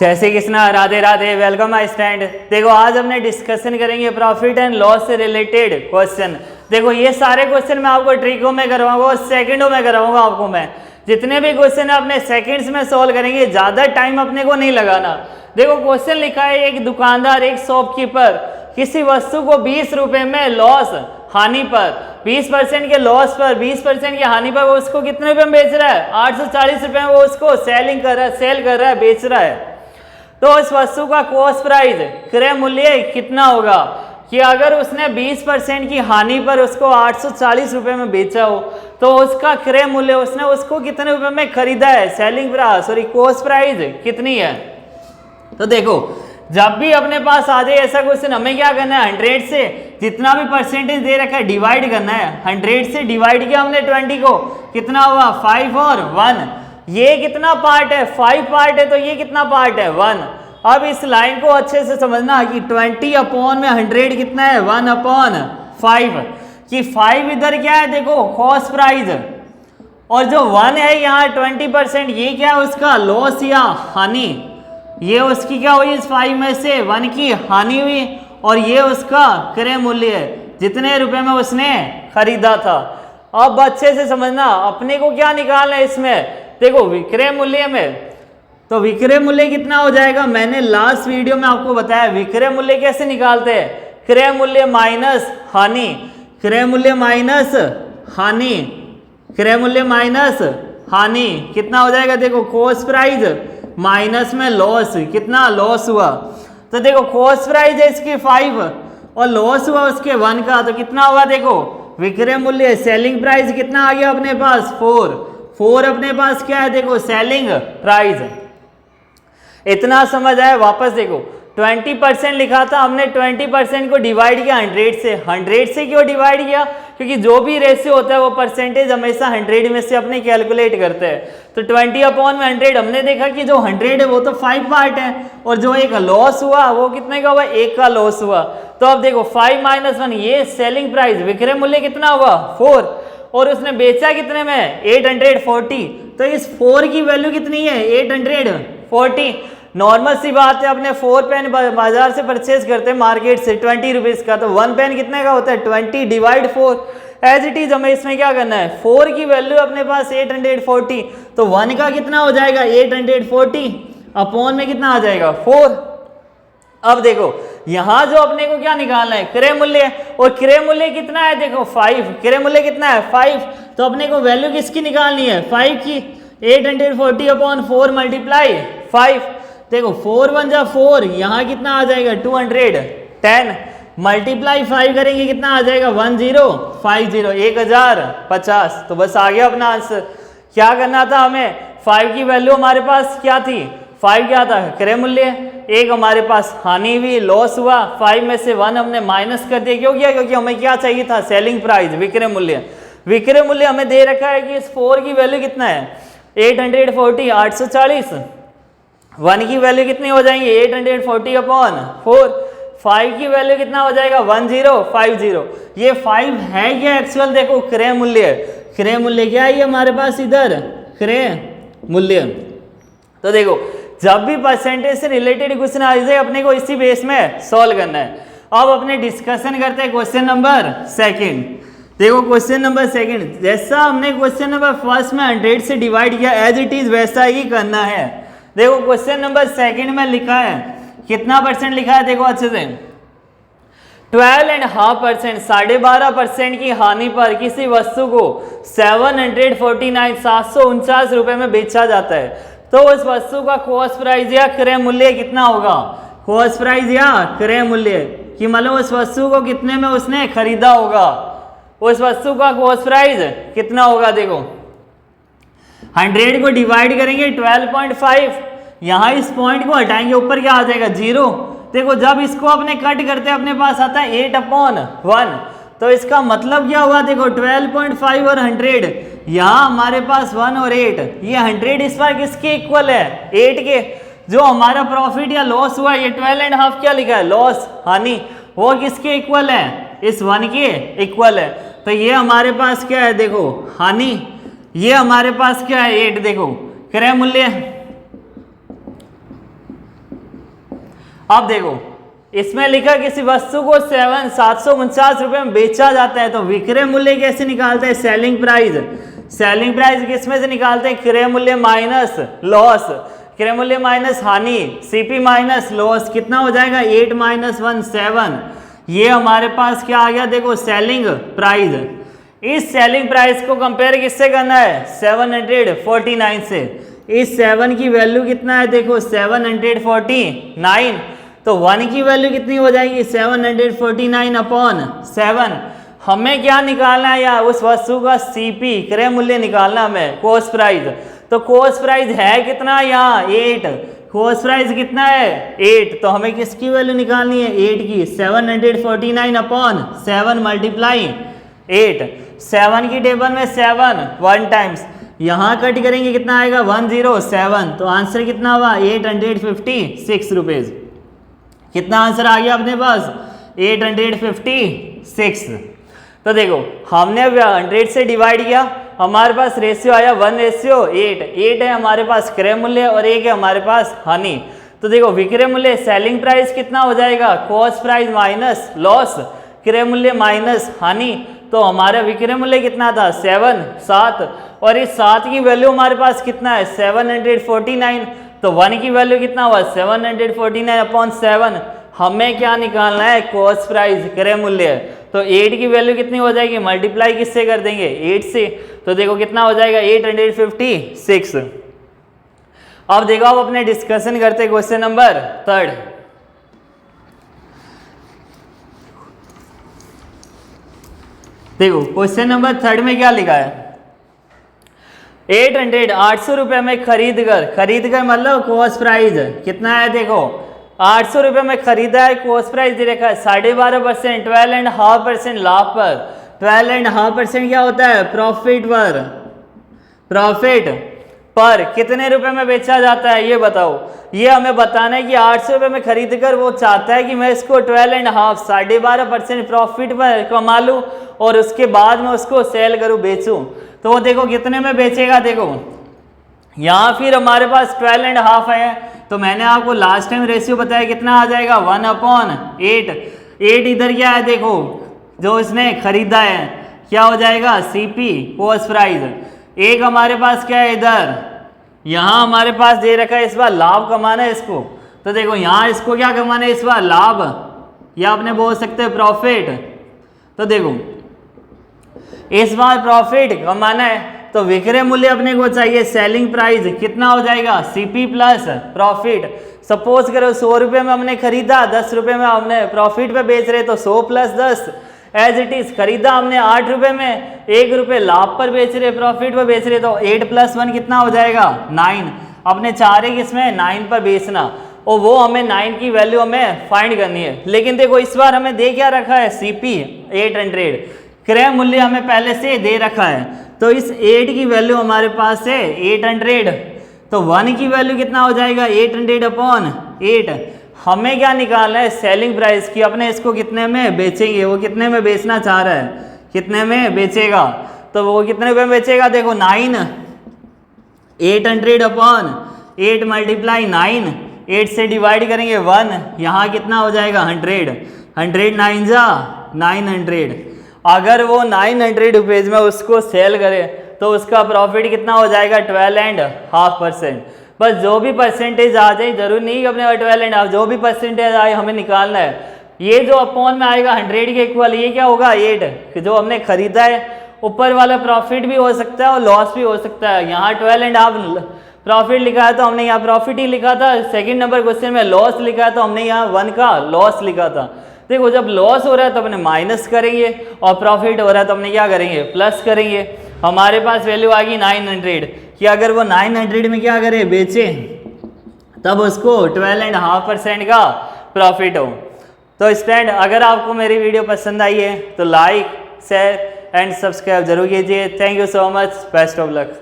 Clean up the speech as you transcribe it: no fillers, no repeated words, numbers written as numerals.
जैसे Krishna, Radhe Radhe, welcome my stand. देखो आज हमने डिस्कशन करेंगे प्रॉफिट एंड लॉस से रिलेटेड क्वेश्चन। देखो ये सारे क्वेश्चन मैं आपको ट्रिकों में करवाऊंगा और सेकंडों में करवाऊंगा आपको मैं। जितने भी क्वेश्चन है अपने सेकंड्स में सॉल्व करेंगे, ज़्यादा टाइम अपने को नहीं लगाना। देखो क्वेश्चन लिखा है, एक दुकानदार, एक शॉपकीपर किसी वस्तु को 20 रुपए में लॉस हानि पर 20% के लॉस पर 20% की हानि पर वो उसको कितने रुपए में बेच रहा है? 840 रुपए में वो उसको सेल कर रहा है, बेच रहा है। तो इस वस्तु का कॉस्ट प्राइस, क्रय मूल्य कितना होगा? कि अगर उसने 20% की हानि पर उसको 840 रुपए में बेचा हो तो उसका क्रय मूल्य, उसने उसको कितने रुपए में खरीदा है? Selling price, sorry cost price कितनी है? तो देखो जब भी अपने पास आ जाए ऐसा क्वेश्चन, हमें क्या करना है? 100 से जितना भी परसेंटेज दे रखा है डिवाइड करना है। 100 से डिवाइड किया हमने 20 को, कितना हुआ? 5 और 1। ये कितना पार्ट है? 5 पार्ट है, तो ये कितना पार्ट है? 1। अब इस लाइन को अच्छे से समझना कि 20 अपॉन में 100 कितना है? 1/5। कि 5 इधर क्या है? देखो कॉस्ट प्राइस, और जो 1 है यहाँ 20%, ये क्या है? उसका लॉस या हानि। ये उसकी क्या हुई? इस 5 में से 1 की हानि हुई, और ये उसका क्रय मूल्य है, जितने रुपए में उसने खरीदा था। अब अच्छे से समझना, अपने को क्या निकालना है इसमें? देखो विक्रय मूल्य में, तो विक्रय मूल्य कितना हो जाएगा? मैंने लास्ट वीडियो में आपको बताया विक्रय मूल्य कैसे निकालते हैं। क्रय मूल्य माइनस हानि, क्रय मूल्य माइनस हानि, क्रय मूल्य माइनस हानि कितना हो जाएगा? देखो कॉस्ट प्राइस माइनस में लॉस, कितना लॉस हुआ? तो देखो कॉस्ट प्राइस है इसकी 5 और लॉस हुआ उसके 1 का, तो कितना हुआ? देखो विक्रय मूल्य, सेलिंग प्राइस कितना आ गया अपने पास? 4 अपने पास क्या है? देखो सेलिंग प्राइस। इतना समझ आया? वापस देखो 20% लिखा था हमने, 20% को डिवाइड किया 100 से। 100 से क्यों डिवाइड किया? क्योंकि जो भी रेशियो होता है वो परसेंटेज हमेशा 100 में से अपने कैलकुलेट करते हैं। तो 20 अपॉन में 100, हमने देखा कि जो 100 है वो तो 5 पार्ट है, और जो एक लॉस हुआ वो कितने का हुआ? 1 का लॉस हुआ। तो अब देखो 5 - 1, ये सेलिंग प्राइस, विक्रय मूल्य कितना हुआ? 4, और उसने बेचा कितने में? 840। तो इस 4 की वैल्यू कितनी है? 840। नॉर्मल सी बात है, अपने 4 पेन बाजार से परचेज करते हैं मार्केट से 20 रुपीज़ का, तो 1 पेन कितने का होता है? 20 / 4। एज इट इज हमें इसमें क्या करना है? 4 की वैल्यू अपने पास 840, तो 1 का कितना हो जाएगा? 840 अपॉन में कितना आ जाएगा? 4। अब देखो यहाँ जो अपने को क्या निकालना है? क्रय मूल्य, और क्रय मूल्य कितना है? देखो 5, क्रय मूल्य कितना है? 5। तो अपने को वैल्यू किसकी निकालनी है? 5 की। 840 अपॉन 4 × 5। देखो 4 × 1 = 4, यहाँ कितना आ जाएगा? 210 × 5 करेंगे कितना आ जाएगा? 1050, 1050। तो बस आ गया अपना आंसर। क्या करना था हमें? 5 की वैल्यू हमारे पास क्या थी? 5 क्या था? क्रय मूल्य। 1 हमारे पास हानि हुई, लॉस हुआ, 5 में से 1 हमने माइनस कर दिया। क्यों किया? क्योंकि हमें क्या चाहिए था? सेलिंग प्राइस, विक्रय मूल्य। विक्रय मूल्य हमें दे रखा है कि इस 4 की वैल्यू कितना है? 840, 840। 1 की वैल्यू कितनी हो जाएंगी? 840 अपॉन 4। 5 की वैल्यू कितना हो जाएगा? 1050। ये 5 है क्या एक्चुअल? देखो क्रय मूल्य, क्रय मूल्य क्या है ये हमारे पास इधर? क्रय मूल्य। तो देखो जब भी परसेंटेज से रिलेटेड क्वेश्चन आ जाए अपने को इसी बेस में सॉल्व करना है। अब अपने डिस्कशन करते हैं क्वेश्चन नंबर 2। देखो क्वेश्चन नंबर 2, जैसा हमने क्वेश्चन नंबर 1 में 100 से डिवाइड किया, एज इट इज वैसा ही करना है। देखो क्वेश्चन नंबर 2 में लिखा है, कितना परसेंट लिखा है? देखो अच्छे से, 12.5%, 12.5% की हानि पर किसी वस्तु को 749 रुपए में बेचा जाता है, तो उस वस्तु का कॉस्ट प्राइस या क्रय मूल्य कितना होगा? कॉस्ट प्राइस या क्रय मूल्य, कि मतलब उस वस्तु को कितने में उसने खरीदा होगा, उस वस्तु का कॉस्ट प्राइस कितना होगा? देखो 100 को डिवाइड करेंगे 12.5, यहाँ इस पॉइंट को हटाएंगे, ऊपर क्या आ जाएगा? 0। देखो जब इसको अपने कट करते हैं अपने पास आता है 8/1, तो इसका मतलब क्या हुआ? देखो 12.5 और 100, यहाँ हमारे पास 1 और 8, ये 100 इस बार किसके इक्वल है? 8 के। जो हमारा प्रॉफिट या लॉस हुआ, ये 12.5 क्या लिखा है? लॉस, हानि, वो किसके इक्वल है? इस 1 के इक्वल है। तो ये हमारे पास क्या है? देखो हानि, ये हमारे पास क्या है? 8। देखो क्रय मूल्य, अब देखो इसमें लिखा किसी वस्तु को 749 रुपए में बेचा जाता है, तो विक्रय मूल्य कैसे निकालते हैं? Selling price. सेलिंग प्राइस किसमें से निकालते हैं? क्रय मूल्य माइनस लॉस, क्रय मूल्य माइनस हानि, सीपी माइनस लॉस, कितना हो जाएगा? 8 माइनस 1 7। ये हमारे पास क्या आ गया? देखो सेलिंग प्राइस। इस सेलिंग प्राइस को कंपेयर किससे करना है? 749 से। इस 7 की वैल्यू कितना है? देखो 749, तो 1 की वैल्यू कितनी हो जाएगी? 749 अपॉन 7। हमें क्या निकालना है यार? उस वस्तु का सीपी क्रय मूल्य निकालना हमें, कॉस्ट प्राइस। तो कॉस्ट प्राइस है कितना यहाँ? 8। कॉस्ट प्राइस कितना है? 8। तो हमें किसकी वैल्यू निकालनी है? 8 की। 749 अपॉन 7 मल्टीप्लाई 8। 7 की टेबल में 7 1 टाइम्स, यहाँ कट करेंगे कितना आएगा? 107। तो आंसर कितना हुआ? 856 रुपीज। कितना आंसर आ गया अपने पास? 856। तो देखो हमने 100 से डिवाइड किया, हमारे पास रेशियो आया 1:8। 8 है हमारे पास क्रय मूल्य और 1 है हमारे पास हानि। तो देखो विक्रय मूल्य सेलिंग प्राइस कितना हो जाएगा? कॉस्ट प्राइस माइनस लॉस, क्रय मूल्य माइनस हानि। तो हमारा विक्रय मूल्य कितना था? 7। और इस 7 की वैल्यू हमारे पास कितना है? 749। तो 1 की वैल्यू कितना हुआ? 749 अपॉन 7। हमें क्या निकालना है? कॉस्ट प्राइस क्रय मूल्य। तो 8 की वैल्यू कितनी हो जाएगी? मल्टीप्लाई किससे कर देंगे? 8 से। तो देखो कितना हो जाएगा? 856। अब देखो आप अपने डिस्कशन करते क्वेश्चन नंबर 3। देखो क्वेश्चन नंबर 3 में क्या लिखा है? 800 रुपए में खरीद कर मतलब कॉस्ट प्राइस कितना है? देखो 800 रुपए में खरीदा है, कॉस्ट प्राइस दे रखा है 12.5%, 12.5% लाभ पर। 12.5% क्या होता है? प्रॉफिट पर। प्रॉफिट पर कितने रुपए में बेचा जाता है ये बताओ। ये हमें बताना है कि 800 रुपए में खरीद कर वो चाहता है कि मैं इसको 12.5 12.5% प्रॉफिट पर कमा लूँ और उसके बाद में उसको सेल करूँ, बेचूँ। तो वो देखो कितने में बेचेगा? देखो यहाँ फिर हमारे पास 12.5 है, तो मैंने आपको लास्ट टाइम रेशियो बताया कितना आ जाएगा? 1/8। 8 इधर क्या है? देखो जो इसने खरीदा है क्या हो जाएगा? CP cost price. एक हमारे पास क्या है? इधर यहाँ हमारे पास दे रखा है इस बार लाभ कमाना है इसको। तो देखो यहाँ इसको क्या कमाना है इस बार? लाभ, या आपने बोल सकते हैं प्रॉफिट। तो देखो इस बार प्रॉफिट कमाना है, तो विक्रय मूल्य अपने को चाहिए सेलिंग प्राइस कितना हो जाएगा? CP plus profit. सपोज करो 100 रुपये में हमने खरीदा, 10 रुपये में हमने प्रॉफिट पे बेच रहे, तो 100 प्लस 10 एज इट इज। खरीदा हमने 8 रुपये में, 1 रुपये लाभ पर बेच रहे, प्रॉफिट पर बेच रहे, तो 8 + 1 कितना हो जाएगा? 9। अपने चाह रहे किसमें? 9 पर बेचना, और वो हमें 9 की वैल्यू हमें फाइंड करनी है। लेकिन देखो इस बार हमें दे क्या रखा है? सीपी 800। क्रय मूल्य हमें पहले से दे रखा है, तो इस 8 की वैल्यू हमारे पास है 800। तो 1 की वैल्यू कितना हो जाएगा? 800/8। हमें क्या निकालना है? सेलिंग प्राइस की। अपने इसको कितने में बेचेंगे? वो कितने में बेचना चाह रहा है, कितने में बेचेगा? तो वो कितने रुपये में बेचेगा? देखो 9, 800/8 मल्टीप्लाई 9, 8 से डिवाइड करेंगे 1, यहाँ कितना हो जाएगा? 100। 100 9 जा 900। अगर वो 900 रुपीज़ में उसको सेल करे तो उसका प्रॉफिट कितना हो जाएगा? 12.5%। बस जो भी परसेंटेज आ जाए, जरूरी नहीं अपने 12.5, जो भी परसेंटेज आए हमें निकालना है। ये जो अपॉन में आएगा 100 के इक्वल, ये क्या होगा? 8 जो हमने खरीदा है। ऊपर वाला प्रॉफिट भी हो सकता है और लॉस भी हो सकता है। यहाँ 12.5 प्रॉफिट लिखा है तो हमने यहाँ प्रॉफिट ही लिखा था। सेकंड नंबर क्वेश्चन में लॉस लिखा है तो हमने यहाँ 1 का लॉस लिखा था। देखो जब लॉस हो रहा है तो अपने माइनस करेंगे, और प्रॉफिट हो रहा है तो हमने क्या करेंगे? प्लस करेंगे। हमारे पास वैल्यू आ गई 900 कि अगर वो 900 में क्या करे? बेचे, तब उसको 12.5% का प्रॉफिट हो। तो स्टूडेंट अगर आपको मेरी वीडियो पसंद आई है तो लाइक, शेयर एंड सब्सक्राइब जरूर कीजिए। Thank you so much, best of luck.